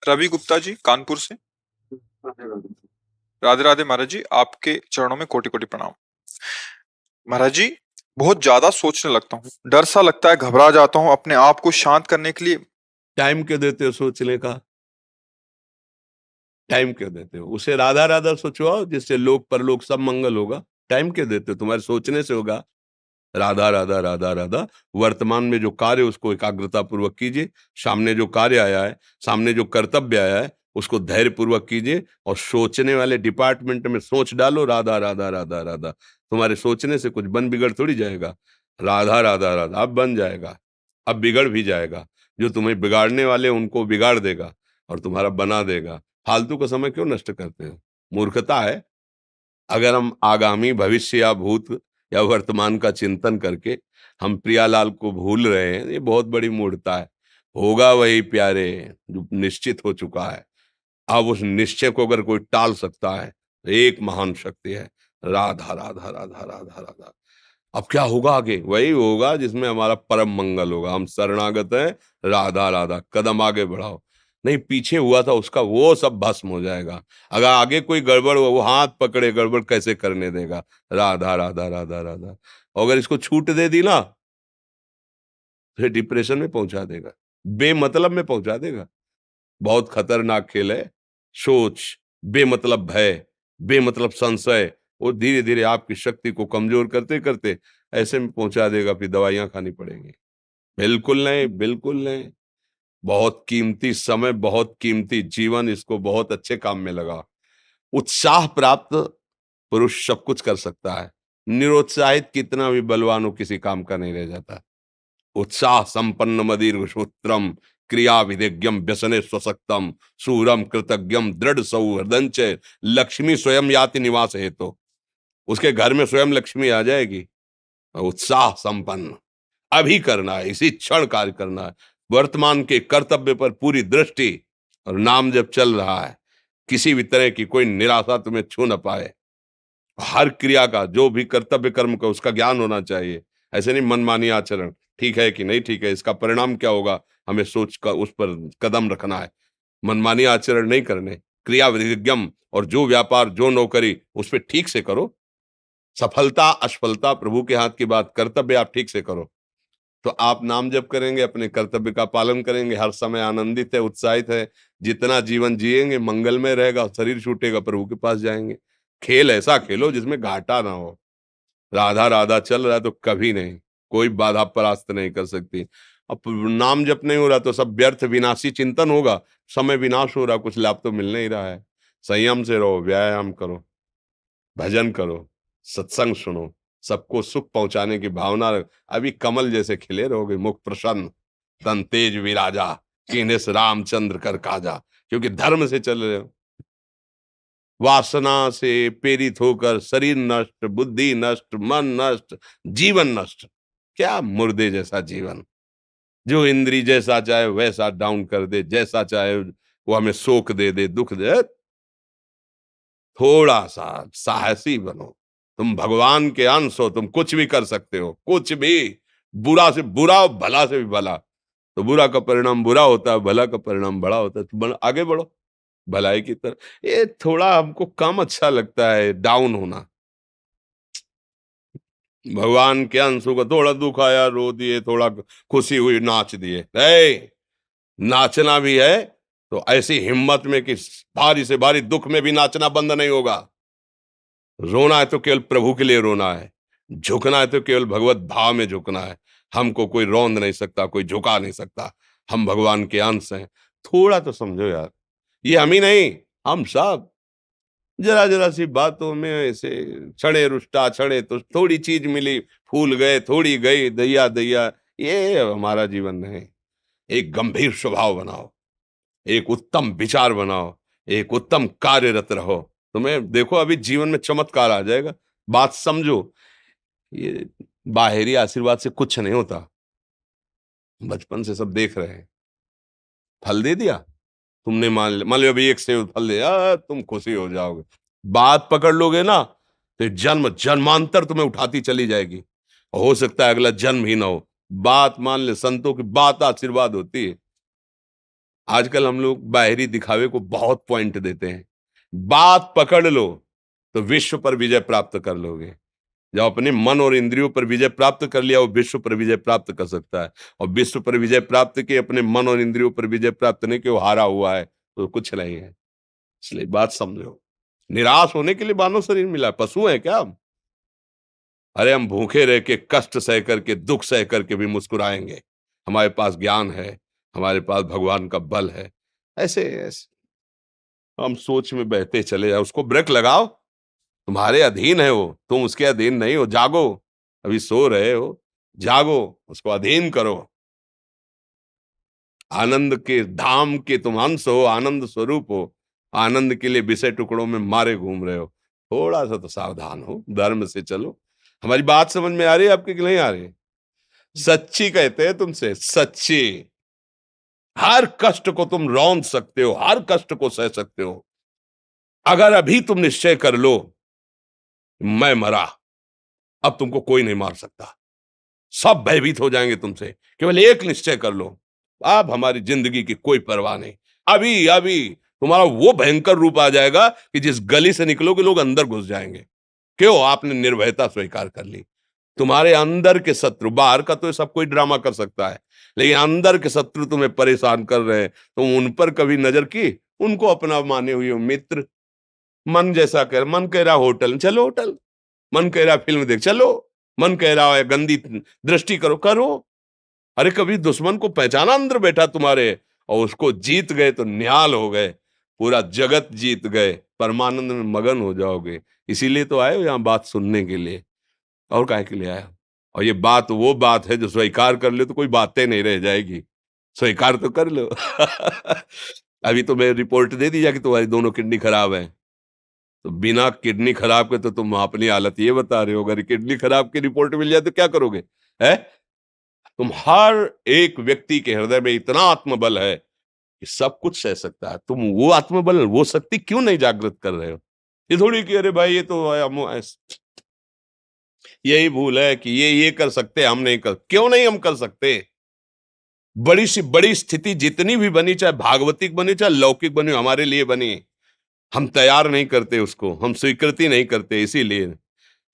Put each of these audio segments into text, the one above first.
रवि गुप्ता जी कानपुर से। राधे राधे महाराज जी, आपके चरणों में कोटि कोटि प्रणाम। महाराज जी, बहुत ज्यादा सोचने लगता हूँ, डर सा लगता है, घबरा जाता हूँ। अपने आप को शांत करने के लिए टाइम क्यों देते हो सोचने का? टाइम क्यों देते हो? उसे राधा राधा सोचवाओ, जिससे लोक परलोक सब मंगल होगा। टाइम क्यों देते हो? तुम्हारे सोचने से होगा। राधा राधा राधा राधा। वर्तमान में जो कार्य उसको एकाग्रता पूर्वक कीजिए। सामने जो कार्य आया है, सामने जो कर्तव्य आया है, उसको धैर्य पूर्वक कीजिए। और सोचने वाले डिपार्टमेंट में सोच डालो राधा राधा राधा राधा। तुम्हारे सोचने से कुछ बन बिगड़ थोड़ी जाएगा। राधा राधा राधा अब बन जाएगा, अब बिगड़ भी जाएगा। जो तुम्हें बिगाड़ने वाले उनको बिगाड़ देगा और तुम्हारा बना देगा। फालतू का समय क्यों नष्ट करते हो? मूर्खता है। अगर हम आगामी भविष्य या भूत या वर्तमान का चिंतन करके हम प्रियालाल को भूल रहे हैं, ये बहुत बड़ी मूर्खता है। होगा वही प्यारे जो निश्चित हो चुका है। अब उस निश्चय को अगर कोई टाल सकता है तो एक महान शक्ति है, राधा राधा राधा राधा राधा। अब क्या होगा आगे? वही होगा जिसमें हमारा परम मंगल होगा। हम शरणागत हैं, राधा राधा। कदम आगे बढ़ाओ। नहीं, पीछे हुआ था उसका वो सब भस्म हो जाएगा। अगर आगे कोई गड़बड़ हुआ, वो हाथ पकड़े गड़बड़ कैसे करने देगा? राधा राधा राधा राधा। और अगर इसको छूट दे दी ना, फिर डिप्रेशन में पहुंचा देगा, बेमतलब में पहुंचा देगा। बहुत खतरनाक खेल है। सोच, बेमतलब भय, बेमतलब संशय, वो धीरे धीरे आपकी शक्ति को कमजोर करते करते ऐसे में पहुंचा देगा, फिर दवाइयां खानी पड़ेंगी। बिल्कुल नहीं, बिल्कुल नहीं। बहुत कीमती समय, बहुत कीमती जीवन, इसको बहुत अच्छे काम में लगा। उत्साह प्राप्त पुरुष सब कुछ कर सकता है। निरुत्साहित कितना भी बलवान हो, किसी काम का नहीं रह जाता। उत्साह संपन्न मदीर्घ सूत्रम, क्रिया विधिज्ञम व्यसने स्वसक्तम, सूरम कृतज्ञम दृढ़ सौहृदंच, लक्ष्मी स्वयं याति निवास हेतु। उसके घर में स्वयं लक्ष्मी आ जाएगी। उत्साह संपन्न अभी करना है, इसी क्षण कार्य करना है। वर्तमान के कर्तव्य पर पूरी दृष्टि। और नाम जब चल रहा है, किसी भी तरह की कोई निराशा तुम्हें छू न पाए। हर क्रिया का, जो भी कर्तव्य कर्म का, उसका ज्ञान होना चाहिए। ऐसे नहीं मनमानी आचरण, ठीक है कि नहीं ठीक है, इसका परिणाम क्या होगा, हमें सोच कर उस पर कदम रखना है। मनमानी आचरण नहीं करने। क्रिया विधिज्ञम, और जो व्यापार जो नौकरी उस पर ठीक से करो। सफलता असफलता प्रभु के हाथ की बात, कर्तव्य आप ठीक से करो तो आप नाम जप करेंगे, अपने कर्तव्य का पालन करेंगे, हर समय आनंदित है, उत्साहित है। जितना जीवन जिएंगे मंगलमय रहेगा। शरीर छूटेगा, प्रभु के पास जाएंगे। खेल ऐसा खेलो जिसमें घाटा ना हो। राधा राधा चल रहा है तो कभी नहीं, कोई बाधा परास्त नहीं कर सकती। अब नाम जप नहीं हो रहा तो सब व्यर्थ विनाशी चिंतन होगा। समय विनाश हो रहा, कुछ लाभ तो मिल नहीं रहा है। संयम से रहो, व्यायाम करो, भजन करो, सत्संग सुनो, सबको सुख पहुंचाने की भावना रख। अभी कमल जैसे खिले रहोगे, मुख प्रसन्न, तन तेज विराजा, कीन्हे से रामचंद्र कर काजा। क्योंकि धर्म से चल रहे हो। वासना से प्रेरित होकर शरीर नष्ट, बुद्धि नष्ट, मन नष्ट, जीवन नष्ट। क्या मुर्दे जैसा जीवन, जो इंद्री जैसा चाहे वैसा डाउन कर दे, जैसा चाहे वो हमें शोक दे दे, दुख दे। थोड़ा सा साहसी बनो। तुम भगवान के अंश हो, तुम कुछ भी कर सकते हो, कुछ भी। बुरा से बुरा, भला से भी भला। तो बुरा का परिणाम बुरा होता है, भला का परिणाम बड़ा होता है। तो आगे बढ़ो भलाई की तरफ। ये थोड़ा हमको कम अच्छा लगता है डाउन होना। भगवान के अंशों का थोड़ा दुख आया रो दिए, थोड़ा खुशी हुई नाच दिए। नाचना भी है तो ऐसी हिम्मत में कि भारी से भारी दुख में भी नाचना बंद नहीं होगा। रोना है तो केवल प्रभु के लिए रोना है। झुकना है तो केवल भगवत भाव में झुकना है। हमको कोई रौंद नहीं सकता, कोई झुका नहीं सकता। हम भगवान के अंश हैं। थोड़ा तो समझो यार। ये हम ही नहीं, हम सब जरा जरा सी बातों में ऐसे क्षणे रुष्टा क्षणे तो थोड़ी चीज मिली, फूल गए, थोड़ी गई, दैया दैया। ये हमारा जीवन नहीं। एक गंभीर स्वभाव बनाओ, एक उत्तम विचार बनाओ, एक उत्तम कार्यरत रहो। तुम्हें देखो अभी जीवन में चमत्कार आ जाएगा। बात समझो। ये बाहरी आशीर्वाद से कुछ नहीं होता। बचपन से सब देख रहे हैं। फल दे दिया, तुमने मान लो अभी एक सेब फल दिया, तुम खुशी हो जाओगे। बात पकड़ लोगे ना तो जन्म जन्मांतर तुम्हें उठाती चली जाएगी। हो सकता है अगला जन्म ही ना हो। बात मान ले, संतों की बात आशीर्वाद होती है। आजकल हम लोग बाहरी दिखावे को बहुत पॉइंट देते हैं। बात पकड़ लो तो विश्व पर विजय प्राप्त कर लोगे। जब अपने मन और इंद्रियों पर विजय प्राप्त कर लिया, वो विश्व पर विजय प्राप्त कर सकता है। और विश्व पर विजय प्राप्त किए, अपने मन और इंद्रियों पर विजय प्राप्त नहीं कि वो हारा हुआ है, तो कुछ नहीं है। इसलिए बात समझो। निराश होने के लिए मानव शरीर मिला, पशु है क्या हम? अरे हम भूखे रह के, कष्ट सह करके, दुख सह करके भी मुस्कुराएंगे। हमारे पास ज्ञान है, हमारे पास भगवान का बल है। ऐसे हम सोच में बहते चले जाओ, उसको ब्रेक लगाओ। तुम्हारे अधीन है वो, तुम उसके अधीन नहीं हो। जागो, अभी सो रहे हो, जागो, उसको अधीन करो। आनंद के धाम के तुम अंश हो, आनंद स्वरूप हो। आनंद के लिए विषय टुकड़ों में मारे घूम रहे हो। थोड़ा सा तो सावधान हो, धर्म से चलो। हमारी बात समझ में आ रही है आपकी कि नहीं आ रही? सच्ची कहते हैं तुमसे, सच्ची। हर कष्ट को तुम रौंद सकते हो, हर कष्ट को सह सकते हो, अगर अभी तुम निश्चय कर लो मैं मरा, अब तुमको कोई नहीं मार सकता। सब भयभीत हो जाएंगे तुमसे। केवल एक निश्चय कर लो, अब हमारी जिंदगी की कोई परवाह नहीं। अभी अभी तुम्हारा वो भयंकर रूप आ जाएगा कि जिस गली से निकलोगे लोग अंदर घुस जाएंगे। क्यों? आपने निर्भयता स्वीकार कर ली। तुम्हारे अंदर के शत्रु, बाहर का तो सब कोई ड्रामा कर सकता है, लेकिन अंदर के शत्रु तुम्हें परेशान कर रहे हैं, तुम उन पर कभी नजर की? उनको अपना माने हुए हो मित्र। मन जैसा कर, मन कह रहा होटल चलो, होटल। मन कह रहा फिल्म देख चलो, मन कह रहा है गंदी दृष्टि करो, करो। अरे कभी दुश्मन को पहचाना अंदर बैठा तुम्हारे, और उसको जीत गए तो निहाल हो गए, पूरा जगत जीत गए, परमानंद में मगन हो जाओगे। इसीलिए तो आए हो यहाँ बात सुनने के लिए, और काहे के लिए आए हो? और ये बात वो बात है जो स्वीकार कर ले तो कोई बातें नहीं रह जाएगी। स्वीकार तो कर लो। अभी तो मैं रिपोर्ट दे दी कि तुम्हारी दोनों किडनी खराब है, तो बिना किडनी खराब के तो तुम अपनी हालत ये बता रहे हो, अगर किडनी खराब की रिपोर्ट मिल जाए तो क्या करोगे? है? तुम हर एक व्यक्ति के हृदय में इतना आत्मबल है कि सब कुछ सह सकता है। तुम वो आत्मबल, वो शक्ति क्यों नहीं जागृत कर रहे हो? ये थोड़ी कि अरे भाई ये तो यही भूल है कि ये कर सकते, हम नहीं कर। क्यों नहीं हम कर सकते? बड़ी सी बड़ी स्थिति जितनी भी बनी, चाहे भागवतिक बनी चाहे लौकिक बनी, हमारे लिए बनी, हम तैयार नहीं करते उसको, हम स्वीकृति नहीं करते। इसीलिए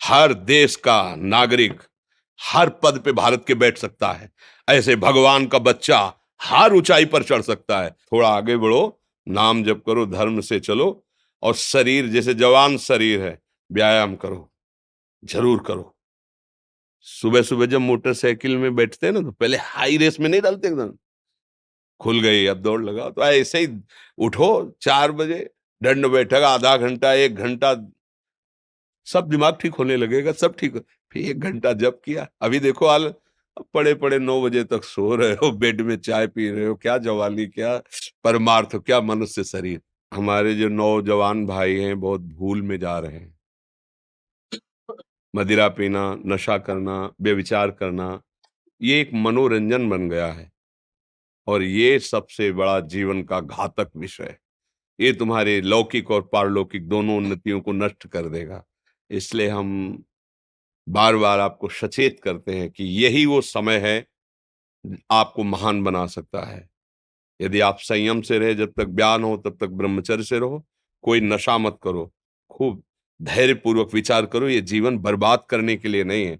हर देश का नागरिक हर पद पे भारत के बैठ सकता है। ऐसे भगवान का बच्चा हर ऊंचाई पर चढ़ सकता है। थोड़ा आगे बढ़ो, नाम जप करो, धर्म से चलो, और शरीर जैसे जवान शरीर है, व्यायाम करो, जरूर करो। सुबह सुबह जब मोटरसाइकिल में बैठते हैं ना, तो पहले हाई रेस में नहीं डालते, एकदम खुल गई अब दौड़ लगाओ, तो ऐसे ही उठो 4 बजे, दंड बैठक आधा घंटा 1 घंटा, सब दिमाग ठीक होने लगेगा, सब ठीक हो। फिर 1 घंटा जप किया, अभी देखो हाल, पड़े पड़े 9 बजे तक सो रहे हो, बेड में चाय पी रहे हो। क्या जवानी, क्या परमार्थ, क्या मनुष्य शरीर। हमारे जो नौजवान भाई हैं बहुत भूल में जा रहे हैं। मदिरा पीना, नशा करना, व्यभिचार करना, ये एक मनोरंजन बन गया है, और ये सबसे बड़ा जीवन का घातक विषय है। ये तुम्हारे लौकिक और पारलौकिक दोनों उन्नतियों को नष्ट कर देगा। इसलिए हम बार बार आपको सचेत करते हैं कि यही वो समय है आपको महान बना सकता है। यदि आप संयम से रहे, जब तक ज्ञान हो तब तक ब्रह्मचर्य से रहो, कोई नशा मत करो, खूब धैर्य पूर्वक विचार करो। ये जीवन बर्बाद करने के लिए नहीं है,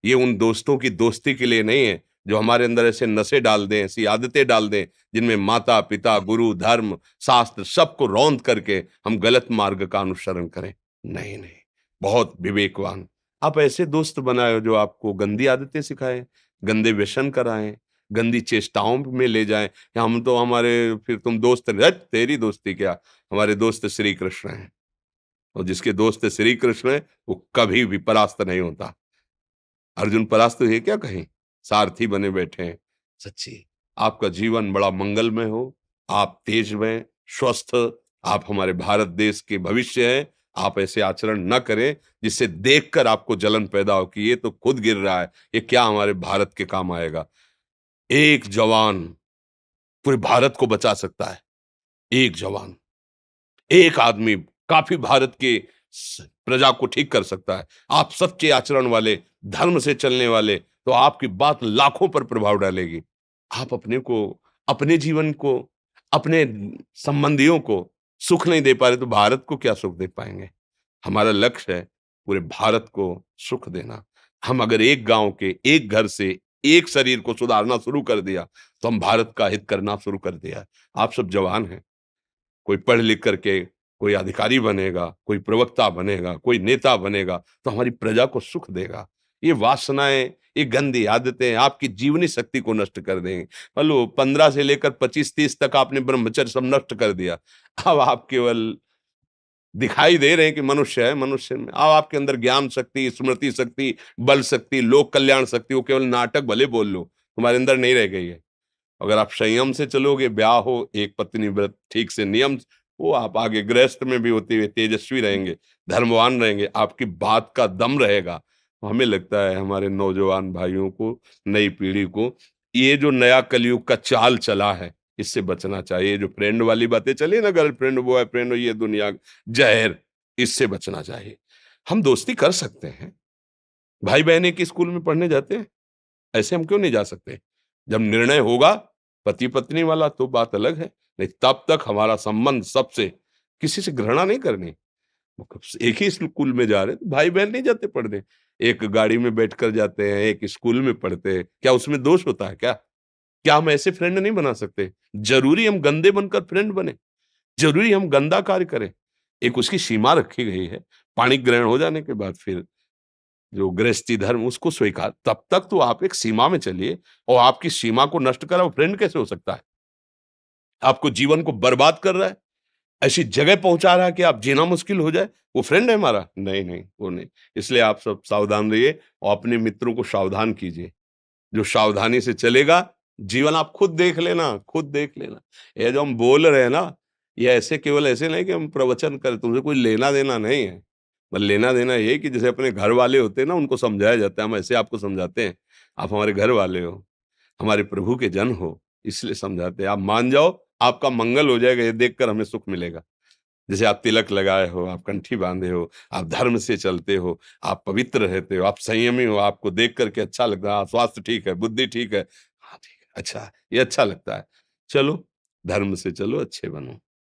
ये उन दोस्तों की दोस्ती के लिए नहीं है जो हमारे अंदर ऐसे नशे डाल दें, ऐसी आदतें डाल दें जिनमें माता पिता, गुरु, धर्म, शास्त्र सबको रौंद करके हम गलत मार्ग का अनुसरण करें। नहीं नहीं, बहुत विवेकवान। आप ऐसे दोस्त बनाए हो जो आपको गंदी आदतें सिखाएं, गंदे व्यसन कराएं, गंदी चेष्टाओं में ले जाएं। या हम तो हमारे, फिर तुम दोस्त नहीं, हट, तेरी दोस्ती क्या, हमारे दोस्त श्री कृष्ण हैं, और जिसके दोस्त श्री कृष्ण है वो कभी भी परास्त नहीं होता। अर्जुन परास्त है क्या कहीं? सारथी बने बैठे हैं। सच्ची आपका जीवन बड़ा मंगलमय हो, आप तेज में स्वस्थ, आप हमारे भारत देश के भविष्य हैं। आप ऐसे आचरण न करें जिससे देखकर आपको जलन पैदा हो कि ये तो खुद गिर रहा है, ये क्या हमारे भारत के काम आएगा। एक जवान पूरे भारत को बचा सकता है। एक जवान, एक आदमी काफी भारत के प्रजा को ठीक कर सकता है। आप सच्चे आचरण वाले, धर्म से चलने वाले, तो आपकी बात लाखों पर प्रभाव डालेगी। आप अपने को, अपने जीवन को, अपने संबंधियों को सुख नहीं दे पा रहे तो भारत को क्या सुख दे पाएंगे? हमारा लक्ष्य है पूरे भारत को सुख देना। हम अगर एक गांव के एक घर से एक शरीर को सुधारना शुरू कर दिया तो हम भारत का हित करना शुरू कर दिया। आप सब जवान हैं, कोई पढ़ लिख करके कोई अधिकारी बनेगा, कोई प्रवक्ता बनेगा, कोई नेता बनेगा तो हमारी प्रजा को सुख देगा। ये वासनाएं, ये गंदी आदतें आपकी जीवनी शक्ति को नष्ट कर देंगे। मान लो 15 से लेकर 25-30 तक आपने ब्रह्मचर्य सब नष्ट कर दिया। अब आप केवल दिखाई दे रहे हैं कि मनुष्य है, मनुष्य में अब आपके अंदर ज्ञान शक्ति, स्मृति शक्ति, बल शक्ति, लोक कल्याण शक्ति, वो केवल नाटक भले बोल लो, तुम्हारे अंदर नहीं रह गई है। अगर आप संयम से चलोगे, ब्याह हो, एक पत्नी व्रत ठीक से नियम, वो आप आगे गृहस्थ में भी होते हुए तेजस्वी रहेंगे, धर्मवान रहेंगे, आपकी बात का दम रहेगा। तो हमें लगता है हमारे नौजवान भाइयों को, नई पीढ़ी को, ये जो नया कलयुग का चाल चला है, इससे बचना चाहिए। जो फ्रेंड वाली बातें चली ना, गर्लफ्रेंड, बॉयफ्रेंड, ये दुनिया जहर, इससे बचना चाहिए। हम दोस्ती कर सकते हैं, भाई बहन एक ही स्कूल में पढ़ने जाते हैं, ऐसे हम क्यों नहीं जा सकते? जब निर्णय होगा पति पत्नी वाला तो बात अलग है, नहीं तब तक हमारा संबंध सबसे, किसी से घृणा नहीं करनी। एक ही स्कूल में जा रहे हैं तो भाई बहन नहीं जाते पढ़ने, एक गाड़ी में बैठकर जाते हैं, एक स्कूल में पढ़ते हैं, क्या उसमें दोष होता है क्या? क्या हम ऐसे फ्रेंड नहीं बना सकते? जरूरी हम गंदे बनकर फ्रेंड बने? जरूरी हम गंदा कार्य करें? एक उसकी सीमा रखी गई है, पाणी ग्रहण हो जाने के बाद फिर जो गृहस्थी धर्म उसको स्वीकार, तब तक तो आप एक सीमा में चलिए, और आपकी सीमा को नष्ट करा वो फ्रेंड कैसे हो सकता है? आपको जीवन को बर्बाद कर रहा है, ऐसी जगह पहुंचा रहा है कि आप जीना मुश्किल हो जाए, वो फ्रेंड है हमारा? नहीं, नहीं, वो नहीं। इसलिए आप सब सावधान रहिए और अपने मित्रों को सावधान कीजिए। जो सावधानी से चलेगा, जीवन आप खुद देख लेना, खुद देख लेना। ये जो हम बोल रहे हैं ना, ये ऐसे केवल ऐसे नहीं कि हम प्रवचन करें, तुमसे कोई लेना-देना नहीं है। बस लेना-देना ये है कि जैसे अपने घर वाले होते हैं ना, उनको समझाया जाता है, हम ऐसे आपको समझाते हैं। आप हमारे घर वाले हो, हमारे प्रभु के जन हो, इसलिए समझाते हैं। आप मान जाओ, आपका मंगल हो जाएगा, ये देखकर हमें सुख मिलेगा। जैसे आप तिलक लगाए हो, आप कंठी बांधे हो, आप धर्म से चलते हो, आप पवित्र रहते हो, आप संयमी हो, आपको देख कर के अच्छा लगता है, हाँ, स्वास्थ्य ठीक है, बुद्धि ठीक है, हाँ, ठीक है, अच्छा, ये अच्छा लगता है। चलो, धर्म से चलो, अच्छे बनो।